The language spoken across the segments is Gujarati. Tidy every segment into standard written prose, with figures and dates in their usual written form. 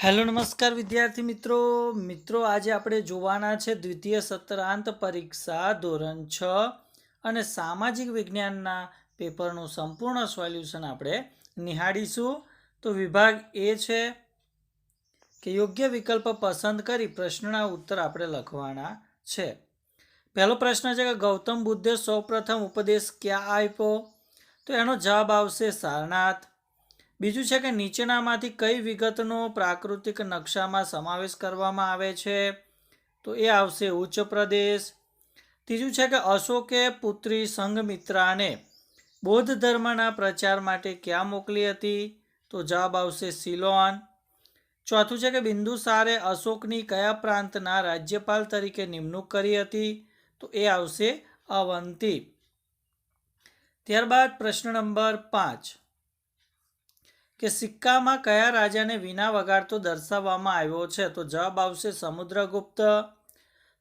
હેલો નમસ્કાર વિદ્યાર્થી મિત્રો આજે આપણે જોવાના છે દ્વિતીય સત્રાંત પરીક્ષા ધોરણ 6 અને સામાજિક વિજ્ઞાનના પેપરનું સંપૂર્ણ સોલ્યુશન આપણે નિહાળીશું. તો વિભાગ એ છે કે યોગ્ય વિકલ્પ પસંદ કરી પ્રશ્નના ઉત્તર આપણે લખવાના છે. પહેલો પ્રશ્ન છે કે ગૌતમ બુદ્ધે સૌપ્રથમ ઉપદેશ ક્યાં આપ્યો? તો એનો જવાબ આવશે સારનાથ. બીજું છે કે નીચેનામાંથી કઈ વિગતનો પ્રાકૃતિક નકશામાં સમાવેશ કરવામાં આવે છે? તો એ આવશે ઉચ્ચ પ્રદેશ. ત્રીજું છે કે અશોકે પુત્રી સંઘમિત્રાને બૌદ્ધ ધર્મના પ્રચાર માટે ક્યાં મોકલી હતી? તો જવાબ આવશે સિલોન. ચોથું છે કે બિંદુસારે અશોકની કયા પ્રાંતના રાજ્યપાલ તરીકે નિમણૂક કરી હતી? તો એ આવશે અવંતી. ત્યારબાદ પ્રશ્ન નંબર 5 કે સિક્કામાં કયા રાજાને વીણા વગાડતો દર્શાવવામાં આવ્યો છે? તો જવાબ આવશે સમુદ્રગુપ્ત.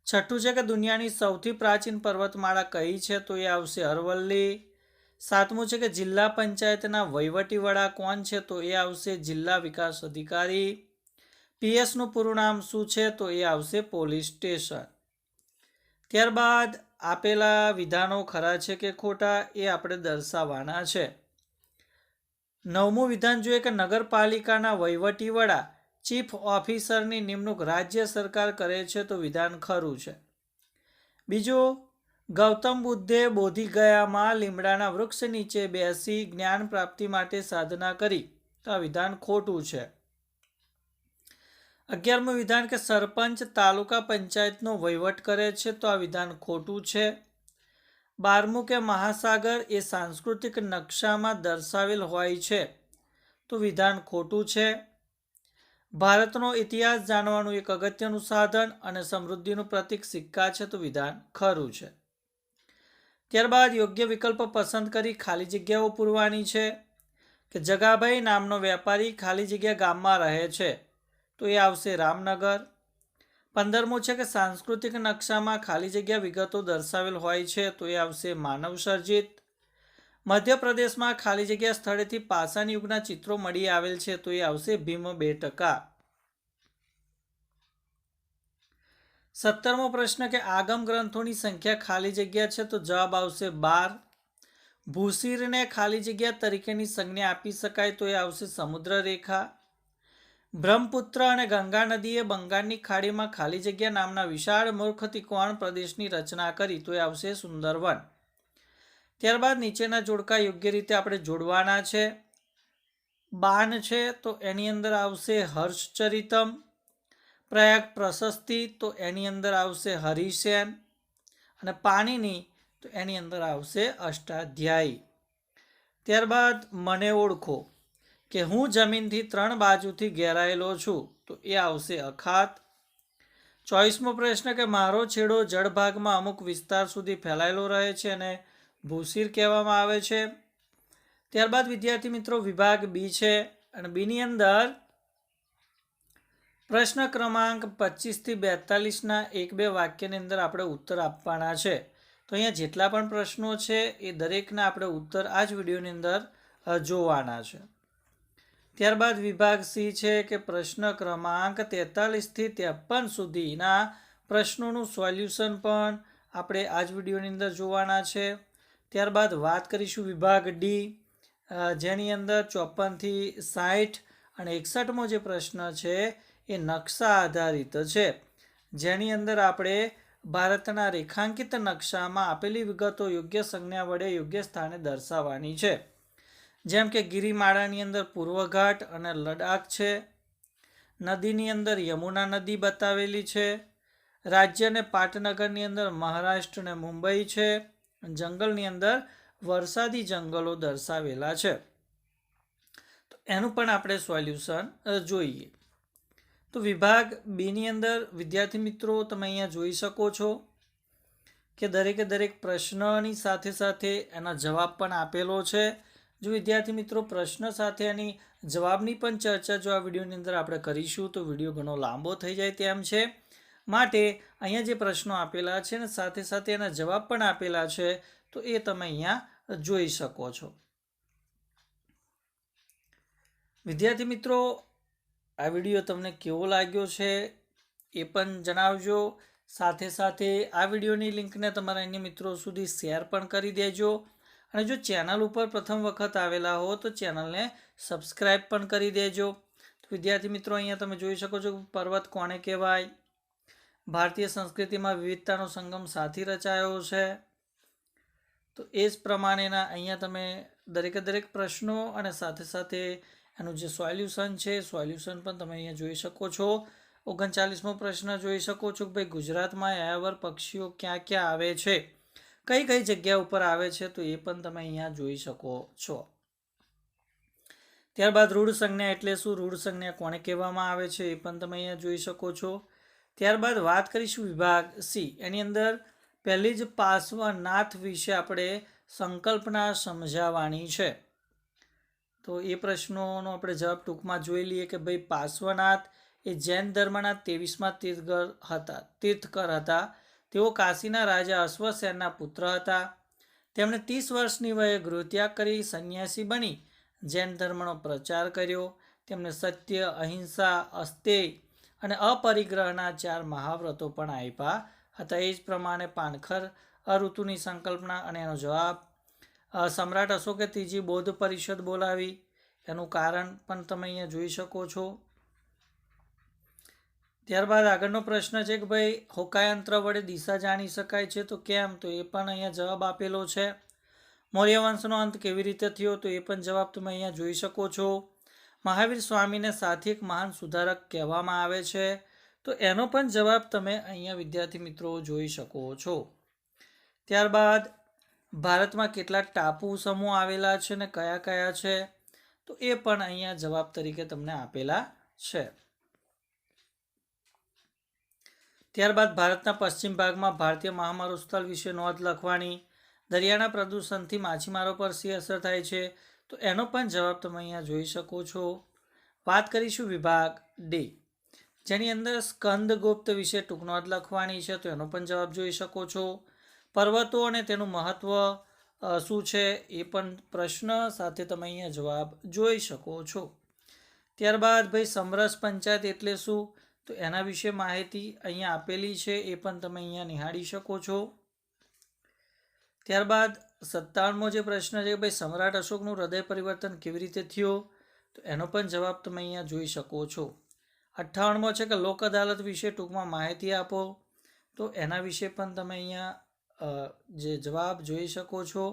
છઠ્ઠું છે કે દુનિયાની સૌથી પ્રાચીન પર્વતમાળા કઈ છે? તો એ આવશે અરવલ્લી. સાતમું છે કે જિલ્લા પંચાયતના વહીવટી વડા કોણ છે? તો એ આવશે જિલ્લા વિકાસ અધિકારી. પીએસનું પૂરું નામ શું છે? તો એ આવશે પોલીસ સ્ટેશન. ત્યારબાદ આપેલા વિધાનો ખરા છે કે ખોટા એ આપણે દર્શાવવાના છે. નવમું વિધાન જોઈએ કે નગરપાલિકાના વહીવટી વડા ચીફ ઓફિસરની નિમણૂક રાજ્ય સરકાર કરે છે. તો વિધાન ખરું છે. બીજું, ગૌતમ બુદ્ધે બોધિગયામાં લીમડાના વૃક્ષ નીચે બેસી જ્ઞાન પ્રાપ્તિ માટે સાધના કરી. તો આ વિધાન ખોટું છે. 11મું વિધાન કે સરપંચ તાલુકા પંચાયતનો વહીવટ કરે છે. તો આ વિધાન ખોટું છે. 12મું કે મહાસાગર એ સાંસ્કૃતિક નકશામાં દર્શાવેલ હોય છે. તો વિધાન ખોટું છે. ભારતનો ઇતિહાસ જાણવાનું એક અગત્યનું સાધન અને સમૃદ્ધિનું પ્રતીક સિક્કા છે. તો વિધાન ખરું છે. ત્યારબાદ યોગ્ય વિકલ્પ પસંદ કરી ખાલી જગ્યાઓ પૂરવાની છે. કે જગાભાઈ નામનો વેપારી ખાલી જગ્યા ગામમાં રહે છે. તો એ આવશે રામનગર. 15મું છે કે સાંસ્કૃતિક નકશામાં ખાલી જગ્યા વિગતો દર્શાવેલ હોય છે. તો એ આવશે માનવ સર્જિત. મધ્યપ્રદેશમાં ખાલી જગ્યા સ્થળેથી પાષાણ યુગના ચિત્રો મળી આવેલ છે. તો એ આવશે ભીમબેટકા. 17મો પ્રશ્ન કે આગમ ગ્રંથોની સંખ્યા ખાલી જગ્યા છે. તો જવાબ આવશે 12. ભૂશીરને ખાલી જગ્યા તરીકેની સંજ્ઞા આપી શકાય. તો એ આવશે સમુદ્ર રેખા. બ્રહ્મપુત્ર અને ગંગા નદીએ બંગાળની ખાડીમાં ખાલી જગ્યા નામના વિશાળ મૂર્ખત્રિકોણ પ્રદેશની રચના કરી. તો એ આવશે સુંદરવન. ત્યારબાદ નીચેના જોડકા યોગ્ય રીતે આપણે જોડવાના છે. બાન છે તો એની અંદર આવશે હર્ષચરિતમ. પ્રયાગ પ્રશસ્તિ તો એની અંદર આવશે હરિસેન. અને પાણીની તો એની અંદર આવશે અષ્ટાધ્યાયી. ત્યારબાદ મને ઓળખો કે હું જમીનથી 3 બાજુથી ઘેરાયેલો છું. તો એ આવશે અખાત. 24મો પ્રશ્ન કે મારો છેડો જળભાગમાં અમુક વિસ્તાર સુધી ફેલાયેલો રહે છે અને ભૂશીર કહેવામાં આવે છે. ત્યારબાદ વિદ્યાર્થી મિત્રો વિભાગ બી છે અને બીની અંદર પ્રશ્ન ક્રમાંક 25 થી 42ના 1-2 વાક્યની અંદર આપણે ઉત્તર આપવાના છે. તો અહીંયા જેટલા પણ પ્રશ્નો છે એ દરેકના આપણે ઉત્તર આ જ વિડીયોની અંદર જોવાના છે. ત્યારબાદ વિભાગ સી છે કે પ્રશ્ન ક્રમાંક 43 થી 53 સુધીના પ્રશ્નોનું સોલ્યુશન પણ આપણે આ જ વિડીયોની અંદર જોવાના છે. ત્યારબાદ વાત કરીશું વિભાગ ડી, જેની અંદર 54 થી 60 અને 61મો જે પ્રશ્ન છે એ નકશા આધારિત છે, જેની અંદર આપણે ભારતના રેખાંકિત નકશામાં આપેલી વિગતો યોગ્ય સંજ્ઞા વડે યોગ્ય સ્થાને દર્શાવવાની છે. જેમ કે ગિરિમાળાની અંદર પૂર્વ ઘાટ અને લડાખ છે. નદીની અંદર યમુના નદી બતાવેલી છે. રાજ્ય અને પાટનગરની અંદર મહારાષ્ટ્ર અને મુંબઈ છે. જંગલની અંદર વરસાદી જંગલો દર્શાવેલા છે. તો એનું પણ આપણે સોલ્યુશન જોઈએ. તો વિભાગ બીની અંદર વિદ્યાર્થી મિત્રો તમે અહીંયા જોઈ શકો છો કે દરેકે દરેક પ્રશ્નની સાથે સાથે એના જવાબ પણ આપેલો છે. જો વિદ્યાર્થી મિત્રો પ્રશ્ન સાથે એની જવાબની પણ ચર્ચા જો આ વિડીયોની અંદર આપણે કરીશું તો વિડીયો ઘણો લાંબો થઈ જાય તેમ છે. માટે અહીંયા જે પ્રશ્નો આપેલા છે ને સાથે સાથે એના જવાબ પણ આપેલા છે તો એ તમે અહીંયા જોઈ શકો છો. વિદ્યાર્થી મિત્રો આ વિડીયો તમને કેવો લાગ્યો છે એ પણ જણાવજો. સાથે સાથે આ વિડીયોની લિંકને તમારા અન્ય મિત્રો સુધી શેર પણ કરી દેજો. અને જો ચેનલ ઉપર પ્રથમ વખત આવેલા હો તો ચેનલને સબસ્ક્રાઈબ પણ કરી દેજો. તો વિદ્યાર્થી મિત્રો, અહીંયા તમે જોઈ શકો છો પર્વત કોને કહેવાય. ભારતીય સંસ્કૃતિમાં વિવિધતાનો સંગમ સાથી રચાયો છે. તો એ જ પ્રમાણેના અહીંયા તમે દરેકે દરેક પ્રશ્નો અને સાથે સાથે એનું જે સોલ્યુશન છે સોલ્યુશન પણ તમે અહીંયા જોઈ શકો છો. 39મો પ્રશ્ન જોઈ શકો છો કે ભાઈ ગુજરાતમાં યાયાવર પક્ષીઓ ક્યાં ક્યાં આવે છે, કઈ કઈ જગ્યા ઉપર આવે છે, તો એ પણ તમે અહીંયા જોઈ શકો છો. ત્યારબાદ રૂઢ સંજ્ઞા એટલે શું, રૂઢ સંજ્ઞા કોને કહેવામાં આવે છે એ પણ તમે અહીંયા જોઈ શકો છો. ત્યારબાદ વાત કરીશું વિભાગ સી. એની અંદર પહેલી જ પાર્શ્વનાથ વિશે આપણે સંકલ્પના સમજાવવાની છે. તો એ પ્રશ્નોનો આપણે જવાબ ટૂંકમાં જોઈ લઈએ કે ભાઈ પાર્શ્વનાથ એ જૈન ધર્મના 23મા તીર્થકર હતા. તેઓ કાશીના રાજા અશ્વસેનના પુત્ર હતા. તેમણે 30 વર્ષની વયે ગૃહત્યાગ કરી સંન્યાસી બની જૈન ધર્મનો પ્રચાર કર્યો. તેમણે સત્ય, અહિંસા, અસ્તેય અને અપરિગ્રહના 4 મહાવ્રતો પણ આપ્યા હતા. એ જ પ્રમાણે પાનખર ઋતુની સંકલ્પના અને એનો જવાબ. સમ્રાટ અશોકે ત્રીજી બૌદ્ધ પરિષદ બોલાવી, એનું કારણ પણ તમે અહીંયા જોઈ શકો છો. ત્યારબાદ આગળનો પ્રશ્ન છે કે ભાઈ હોકાયંત્ર વડે દિશા જાણી શકાય છે તો કેમ, તો એ પણ અહીંયા જવાબ આપેલો છે. મૌર્ય વંશનો અંત કેવી રીતે થયો, તો એ પણ જવાબ તમે અહીંયા જોઈ શકો છો. મહાવીર સ્વામીને સાથી એક મહાન સુધારક કહેવામાં આવે છે, તો એનો પણ જવાબ તમે અહીંયા વિદ્યાર્થી મિત્રો જોઈ શકો છો. ત્યારબાદ ભારતમાં કેટલા ટાપુ સમૂહ આવેલા છે ને કયા કયા છે, તો એ પણ અહીંયા જવાબ તરીકે તમને આપેલા છે. ત્યારબાદ ભારતના પશ્ચિમ ભાગમાં ભારતીય મહામરુસ્થળ વિશે નોંધ લખવાની. દરિયાના પ્રદૂષણથી માછીમારો પર શી અસર થાય છે, તો એનો પણ જવાબ તમે અહીંયા જોઈ શકો છો. વાત કરીશું વિભાગ ડી, જેની અંદર સ્કંદગુપ્ત વિશે ટૂંક નોંધ લખવાની છે, તો એનો પણ જવાબ જોઈ શકો છો. પર્વતો અને તેનું મહત્વ શું છે એ પણ પ્રશ્ન સાથે તમે અહીંયા જવાબ જોઈ શકો છો. ત્યારબાદ ભાઈ સમરસ પંચાયત એટલે શું, તો એના વિશે માહિતી અહીંયા આપેલી છે, એ પણ તમે અહીંયા નિહાળી શકો છો. ત્યારબાદ 57મો જે પ્રશ્ન છે ભાઈ સમ્રાટ અશોકનું હૃદય પરિવર્તન કેવી રીતે થયો, તો એનો પણ જવાબ તમે અહીંયા જોઈ શકો છો. 58મો છે કે લોક અદાલત વિશે ટૂંકમાં માહિતી આપો, તો એના વિશે પણ તમે અહીંયા જે જવાબ જોઈ શકો છો.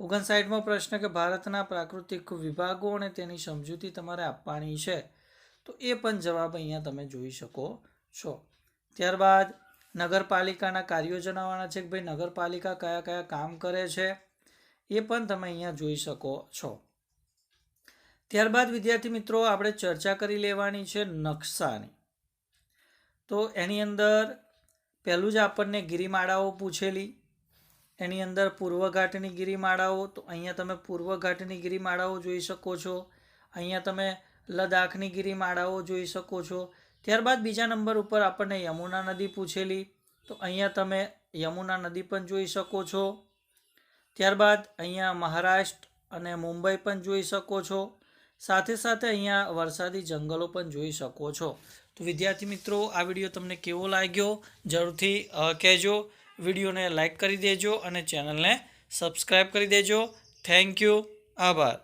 59મો પ્રશ્ન કે ભારતના પ્રાકૃતિક વિભાગો અને તેની સમજૂતી તમારે આપવાની છે, તો એ પણ જવાબ અહીંયા તમે જોઈ શકો છો. ત્યારબાદ નગરપાલિકાના કાર્યો જણાવવાના છે કે ભાઈ નગરપાલિકા કયા કયા કામ કરે છે, એ પણ તમે અહીંયા જોઈ શકો છો. ત્યારબાદ વિદ્યાર્થી મિત્રો આપણે ચર્ચા કરી લેવાની છે નકશાની. તો એની અંદર પહેલું જ આપણને ગિરિમાળાઓ પૂછેલી. એની અંદર પૂર્વઘાટની ગિરિમાળાઓ, તો અહીંયા તમે પૂર્વઘાટની ગિરિમાળાઓ જોઈ શકો છો. અહીંયા તમે લદ્દાખની ગિરિમાળાઓ જોઈ શકો છો. ત્યારબાદ બીજા નંબર ઉપર આપણને યમુના નદી પૂછેલી, તો અહીંયા તમે યમુના નદી પણ જોઈ શકો છો. ત્યારબાદ અહીંયા મહારાષ્ટ્ર અને મુંબઈ પણ જોઈ શકો છો. સાથે સાથે અહીંયા વરસાદી જંગલો પણ જોઈ શકો છો. તો વિદ્યાર્થી મિત્રો, આ વિડીયો તમને કેવો લાગ્યો જરૂરથી કહેજો. વિડીયોને લાઈક કરી દેજો અને ચેનલને સબસ્ક્રાઈબ કરી દેજો. Thank you. આભાર.